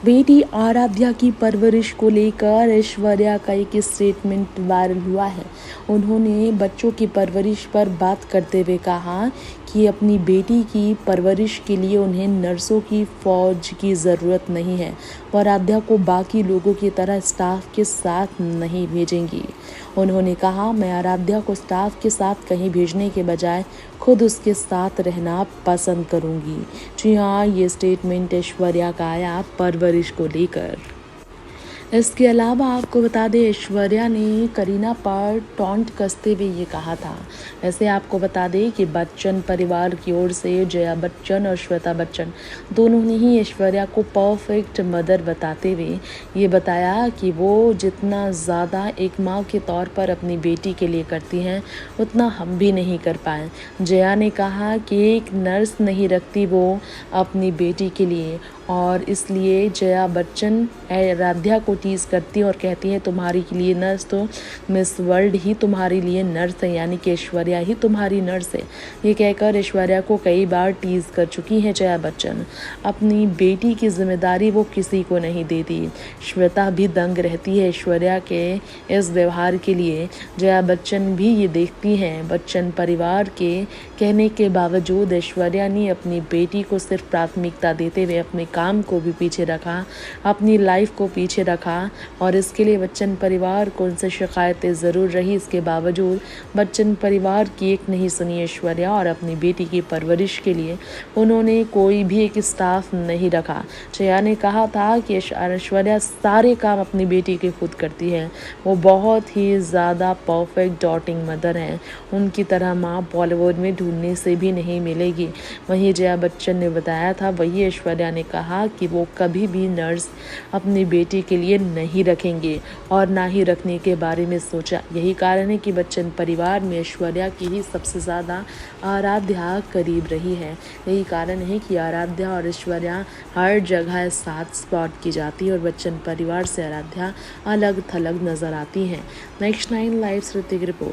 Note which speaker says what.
Speaker 1: बेटी आराध्या की परवरिश को लेकर ऐश्वर्या का एक स्टेटमेंट वायरल हुआ है। उन्होंने बच्चों की परवरिश पर बात करते हुए कहा कि अपनी बेटी की परवरिश के लिए उन्हें नर्सों की फौज की ज़रूरत नहीं है। वो आराध्या को बाकी लोगों की तरह स्टाफ के साथ नहीं भेजेंगी। उन्होंने कहा, मैं आराध्या को स्टाफ के साथ कहीं भेजने के बजाय खुद उसके साथ रहना पसंद करूंगी। जी हाँ, ये स्टेटमेंट ऐश्वर्या का आया परवरिश को लेकर। इसके अलावा आपको बता दें, ऐश्वर्या ने करीना पर टॉन्ट कसते हुए ये कहा था। वैसे आपको बता दें कि बच्चन परिवार की ओर से जया बच्चन और श्वेता बच्चन दोनों ने ही ऐश्वर्या को परफेक्ट मदर बताते हुए ये बताया कि वो जितना ज़्यादा एक माँ के तौर पर अपनी बेटी के लिए करती हैं, उतना हम भी नहीं कर पाए। जया ने कहा कि एक नर्स नहीं रखती वो अपनी बेटी के लिए, और इसलिए जया बच्चन आराध्या को टीज़ करती है और कहती है, तुम्हारी के लिए नर्स तो मिस वर्ल्ड ही तुम्हारे लिए नर्स है, यानी कि ऐश्वर्या ही तुम्हारी नर्स है। ये कहकर ऐश्वर्या को कई बार टीज़ कर चुकी हैं जया बच्चन। अपनी बेटी की जिम्मेदारी वो किसी को नहीं देती। श्वेता भी दंग रहती है ऐश्वर्या के इस व्यवहार के लिए। जया बच्चन भी ये देखती हैं। बच्चन परिवार के कहने के बावजूद ऐश्वर्या ने अपनी बेटी को सिर्फ प्राथमिकता देते हुए अपने काम को भी पीछे रखा, अपनी लाइफ को पीछे रखा, और इसके लिए बच्चन परिवार को उनसे शिकायतें ज़रूर रही। इसके बावजूद बच्चन परिवार की एक नहीं सुनी ऐश्वर्या, और अपनी बेटी की परवरिश के लिए उन्होंने कोई भी एक स्टाफ नहीं रखा। जया ने कहा था कि ऐश्वर्या सारे काम अपनी बेटी के खुद करती है। वो बहुत ही ज़्यादा परफेक्ट डॉटिंग मदर हैं। उनकी तरह माँ बॉलीवुड में ढूंढने से भी नहीं मिलेगी। वहीं जया बच्चन ने बताया था, वही ऐश्वर्या ने कहा कि वो कभी भी नर्स अपनी बेटी के लिए नहीं रखेंगे और ना ही रखने के बारे में सोचा। यही कारण है कि बच्चन परिवार में ऐश्वर्या की ही सबसे ज़्यादा आराध्या करीब रही है। यही कारण है कि आराध्या और ऐश्वर्या हर जगह साथ स्पॉट की जाती है और बच्चन परिवार से आराध्या अलग थलग नज़र आती हैं। Next 9 live Hrithik report.